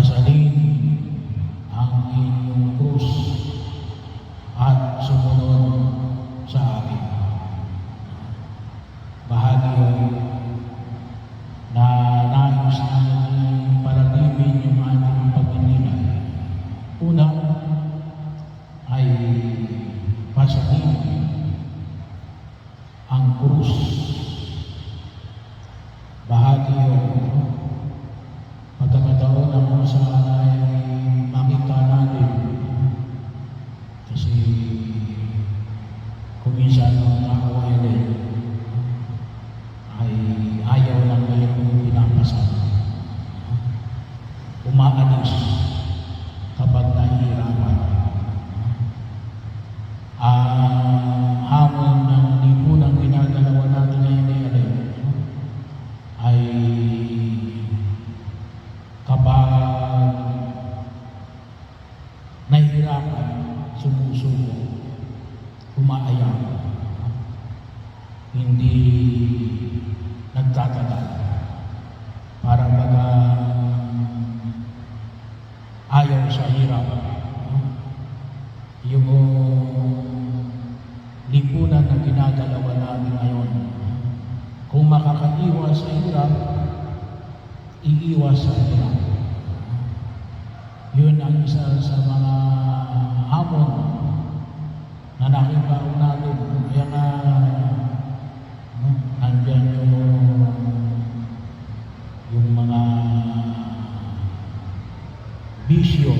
pasalin ang inyong krus at sumunod sa akin. Bahagi yun na nais natin palagibin yung ating pagninilay. Una ay pasalin ang krus. Bahagi yun pagkakataon na kung saan ay makita natin kasi kung minsan ang tao ay ayaw lang ngayon yung pinapasan. Umaalis kapag nahihirapan. Ang hamon ng lipunang ginagalawa natin ngayon ay kapag nahihirapan, sumusuko, umaayaw, hindi nagtatagal para baga ayaw sa hirap. Yung lipunan na ginagalawan namin ngayon, kung makakaiwas sa hirap, iiwas sa hirap. Yun ang isa sa mga hamon na nakita natin. Kaya nga nandyan yung mga bisyo.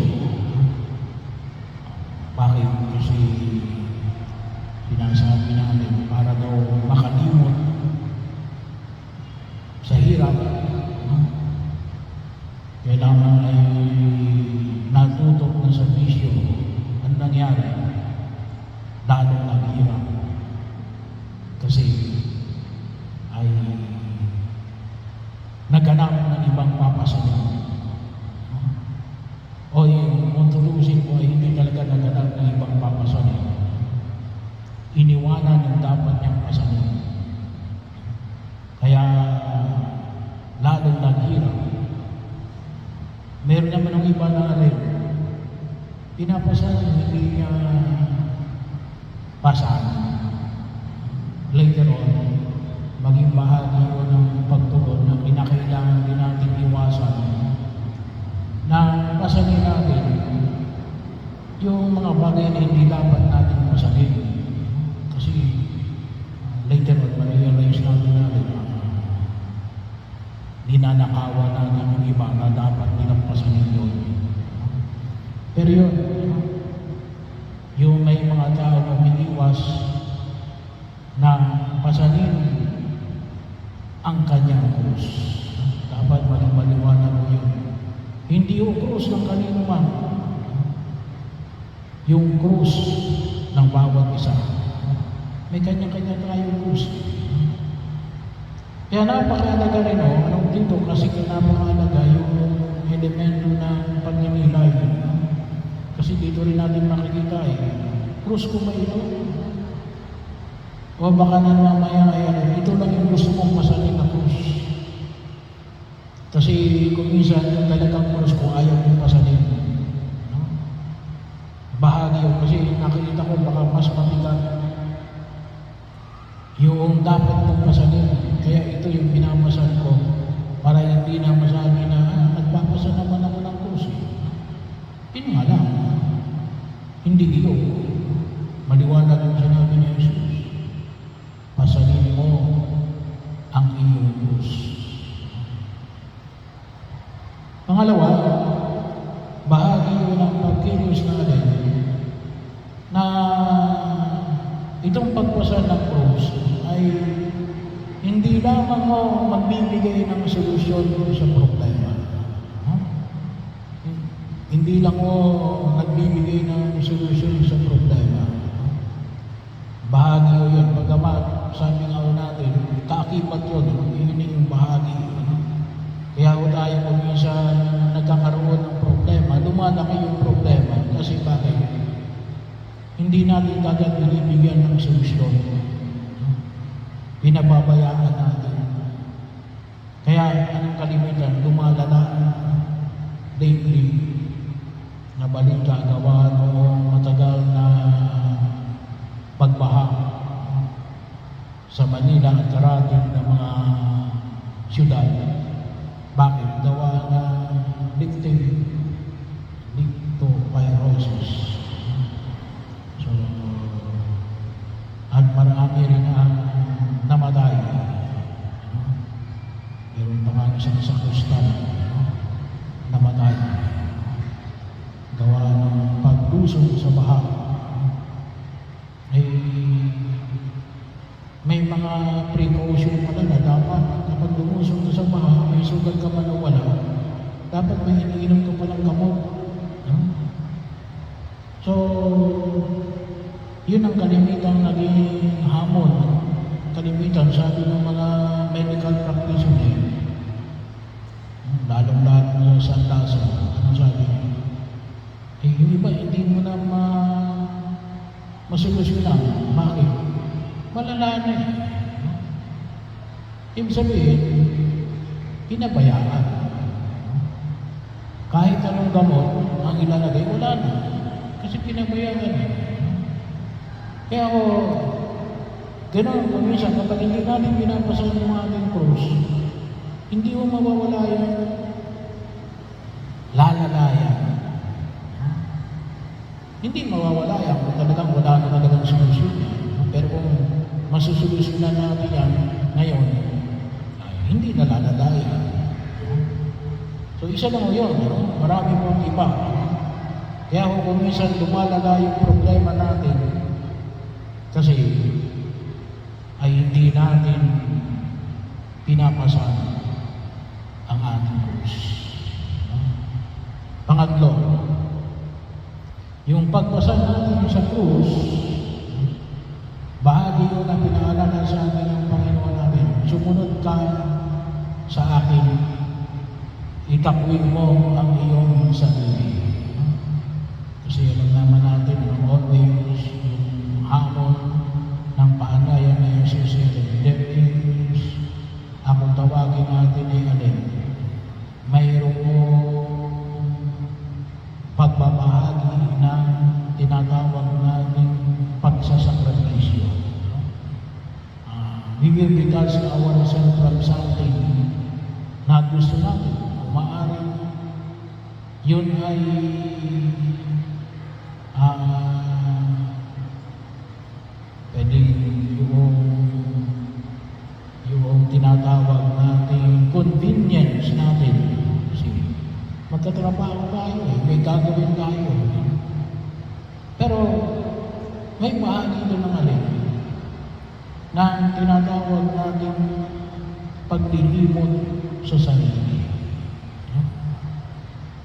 Bakit? Kasi sinasabi natin para daw makalimot sa hirap, kailangan ay natutok na sa bisyo. Ang nangyari, lalong naghirap. Kasi ay naganap ng ibang papasanin. O yung tutusin ko ay hindi talaga naganap ng ibang papasanin. Iniwanan yung dapat niyang pasanin. Kaya lalong naghirap. Meron naman ang iba na pinapasanin, hindi niya pasanin. Later on, maging bahagi yun ng pagtugon na kinakailangan din natin iwasan na pasanin natin yung mga bagay na hindi dapat natin pasanin. Kasi later on, ma-realize natin ninanakawan natin yung iba na dapat nilang pasanin yun. Pero yun, yung may mga tao na umiiwas na pasanin ang kanyang krus. Dapat maliwanag mo yun. Hindi yung krus ng kanino man. Yung krus ng bawat isa. May kanya-kanya tayong krus. Kaya napakahalaga rin anong dito kasi napakahalaga yung elemento ng pagninilay. Kasi dito rin natin makikita krus ko ba ito? O baka na mamaya ito lang yung gusto mong pasanin na krus. Kasi kung minsan yung talagang krus ko ayaw mong pasanin. Bahagi yun kasi nakikita ko baka mas mabigat yung dapat mong pasanin. Kaya ito yung pinamasan ko para hindi na masabi na nagpapasa naman ako ng krus. Yun nga lang. Hindi iyo. Maliwanag ang sinabi ni Jesus. Pasanin mo ang iyong krus. Pangalawa, bahagi yun ng pagkilos natin na itong pagpasa ng krus ay hindi lamang mo magbibigay ng solusyon sa problema. Hindi lang mo nagbibigay ng solusyon sa problema. Bahagi o yun. Pagkamat, sabi nga natin, kaakibat yun. Yun yung bahagi. Kaya kung tayo kung minsan nagkakaroon ng problema, lumalaki yung problema. Kasi bakit? Hindi natin agad binibigyan ng solusyon. Pinababayaan natin. Kaya anong kalimitan, lumalala lately balita gawa noong matagal na pagbaha sa Manila at karating ng mga syudad. Bakit? Gawa na lectopyrosis. So, at marami rin ang namatay. Meron pa nga isang sakristan namatay. Gawa ng paglusong sa baha. May mga precaution pala na dapat kapag lumusong ka sa baha, may sugat ka man o wala, dapat may iniinom ka palang gamot. So, yun ang kalimitang naging hamon. Kalimitan, sabi ng mga medical practitioner, lalong-lalo sa Sandasa, anong sabi? Yung iba, hindi mo na masolusyonan. Bakit? Malala na eh. Ibig sabihin, pinabayaan. Kahit anong gamot ang ilalagay, wala na. Kasi pinabayaan eh. Kaya ako, ganoon kung minsan, kapag hindi natin pinapasan yung ating krus, hindi mo mawawala yan. Lalalayan. Hindi mawawala yan kung talagang wala na talagang solusyon yan. Pero kung masusolusyonan natin yan ngayon, ay hindi na lalalayan. So isa lang yun, marami pong iba. Kaya kung minsan lumalala yung problema natin, kasi ay hindi natin pinapasan ang ating krus. Pangatlo, yung pagpasan natin sa krus, bahagi yun na pinaalala sa atin ng Panginoon natin. Sumunod ka sa akin, itakwil mo ang iyong sarili. Kasi alam naman natin, always yung hamon ng paanayan na yung susunod. There is, akong tawagin natin ay alin, mayroong pagbabahagi ng tinatawag natin pagsasakripisyo. We will detach ourselves from something na gusto natin. Maaring yun ay pwedeng yung tinatawag natin convenience natin. Kasi magkatrabaho tayo may gagawin tayo. Pero may bahagi ito ng alin na tinatawag natin paglilimot sa sarili.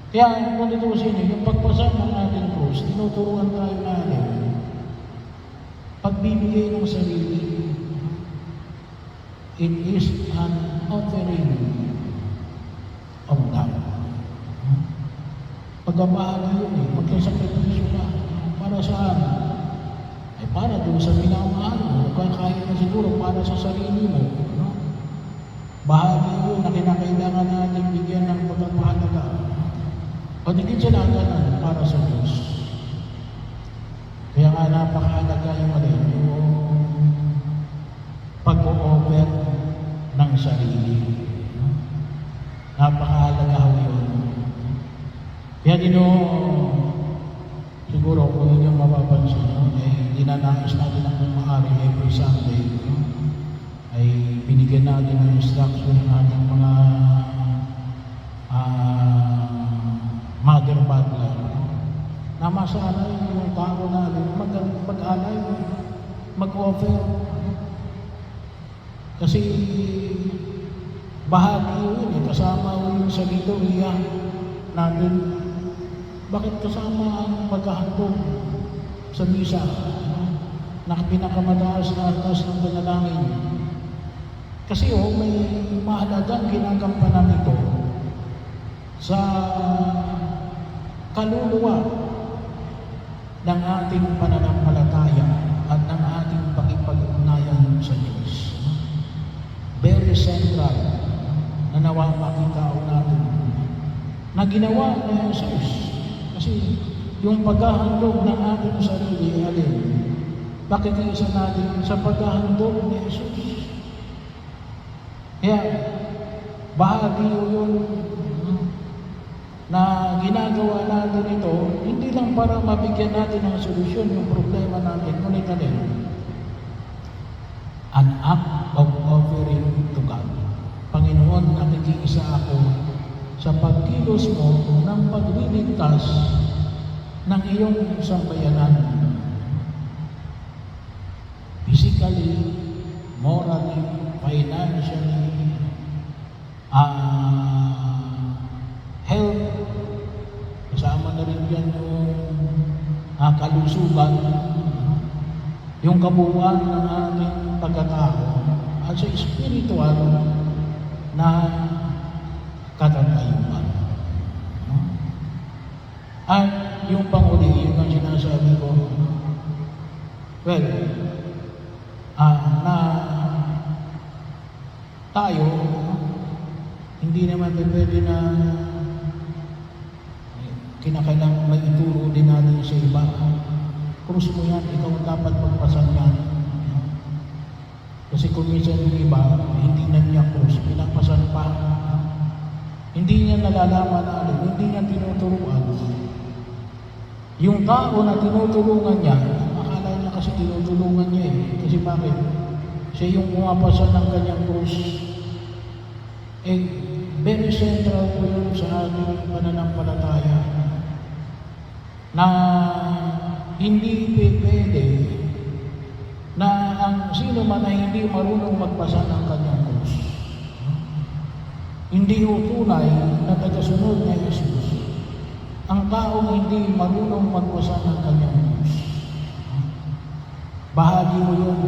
Kaya kung tutusin yung pagpasa ng ating krus, tinuturuan tayo natin pagbibigay ng sarili. It is an offering of love. Pagbabahagi yun magsasakripisyo ka. Para saan? Ay para doon sa minamahal mo. Kaya na siguro para sa sarili mo. Bahagi yun na kinakailangan natin bigyan ng pagpapahalaga. Patigin sa lahat para sa Diyos. Kaya nga napakahalaga yung pag-o-offer ng sarili. Napakahalaga yun. Kaya siguro kung yun yung mapapansin, dinanais natin na kung maaari every Sunday, ay binigyan natin ng instruction ng ating mga mother butler na masanay yung tao natin mag-alay, mag-offer. Kasi bahagi yun kasama yun sa liturhiya natin. Bakit kasama ang paghahandog sa misa na pinakamataas na atas ng panalangin? Kasi may mahalagang ginagampanan ito sa kaluluwa ng ating pananampalataya at ng ating pakipag-ugnayan sa Diyos. Very central na nawa makita natin na ginawa ni Jesus. Kasi yung paghahandog ng ating sarili, alin? Pakikiisa natin sa paghahandog ni Jesus. Kaya, bahagi yun na ginagawa natin ito, hindi lang para mabigyan natin ng solusyon yung problema natin, ngunit alin? An act of offering to God. Panginoon, nakikiisa ako sa pagkilos mo ng pagliligtas ng iyong sambayanan. Physically, morally, financially, health, kasama na rin yan yung kalusugan, yung kabuuan ng ating pagkatao, at sa spiritual na katatayuan. At yung panghuli, yun ang sinasabi ko, well, na tayo, hindi naman pwede na kinakailangan may ituro din natin sa iba. Krus mo yan, ikaw dapat magpasan yan. Kasi kung minsan yung iba, hindi na niya krus, pinapasan pa. Hindi niya nalalaman natin, hindi niya tinuturuan. Yung tao na tinutulungan niya, akala niya kasi tinutulungan niya eh. Kasi bakit? Siya yung pumapasan ng kanyang krus. Very central po yun sa ating pananampalataya na hindi pwede na ang sino man ay hindi marunong magpasa ng kanyang krus. Hindi tunay na tagasunod na Jesus ang taong hindi marunong magpasa ng kanyang krus. Bahagi mo yun.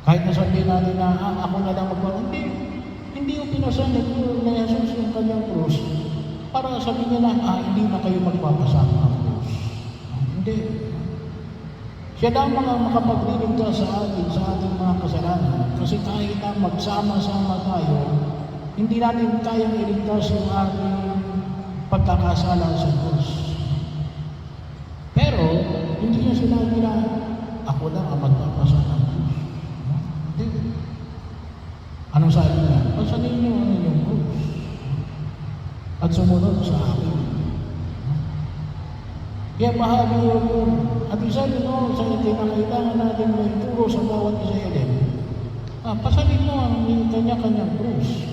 Kahit nasabihin natin na ako na lang magpasa, hindi yung pinasan ni Jesus yung kanyang krus para sabihin niya na hindi na kayo magpapasa ng krus. Hindi. Siya lamang ang makapagliligtas sa ating mga kasalanan. Kasi kahit na magsama-sama tayo, hindi natin kayang iligtas yung ating pagkakasala sa Diyos. Pero, hindi niya sinabi na ako lang ang magpapasa ng krus. Hindi. Anong sabi niya? Pasanin niyo ang inyong krus at sumunod sa akin. Kaya bahagi yun. At isa rin sa kinakailangan natin may turo sa bawat isa din. Pasanin mo ang kanya-kanyang krus.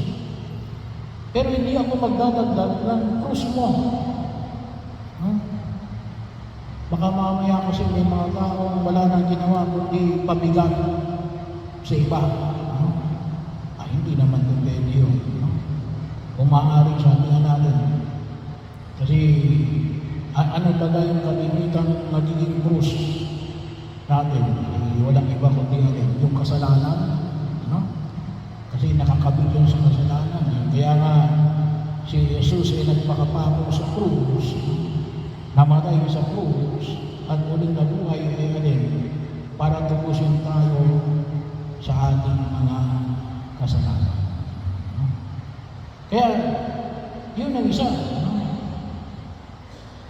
Pero hindi ako magdadagdag ng krus mo. Baka mamaya kasi may mga taong wala nang ginawa kundi pabigat sa iba. Hindi naman depende yun. Kung maaaring sabi nga natin. Kasi ano talaga yung kalimitan magiging krus natin? Walang iba kundi yung kasalanan. Kasi nakakabit yun sa kasalanan. Kaya nga si Jesus ay nagpakapako sa krus, namatay sa krus, at muling nabuhay ay para tubusin tayo sa ating mga kasalanan. Kaya, yun ang isa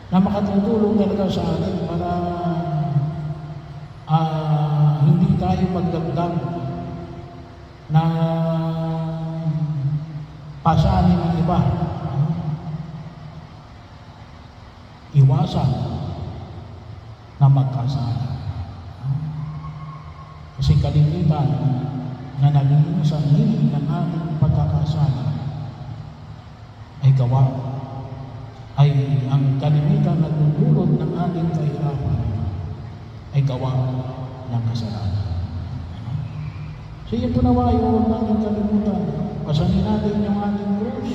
na makatutulong talaga sa atin para hindi tayo magdagdag na pasanin ng iba. Iwasan na magkasala. Kasi kalimitan na naging sanhi ng ating pagkakasala ay gawa, ay ang kalimitan na nagdudulot ng ating kahirapan ay gawa ng kasalanan. So yung punawayo, huwag natin kalimutan. Pasanin natin yung ating krus.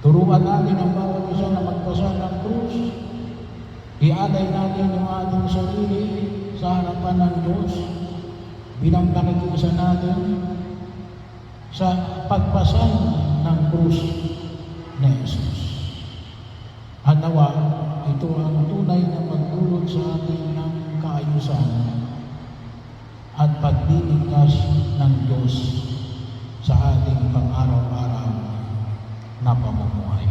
Turuan natin ang bawat isa na magpasa ng krus. Ialay natin yung ating sarili sa harapan ng Diyos bilang pakikiisa natin sa pagpasan ng krus ni Jesus. At nawa, ito ang tunay na magdulot sa atin ng kaayusan at pagliligtas ng Diyos sa ating pang-araw-araw na pamumuhay.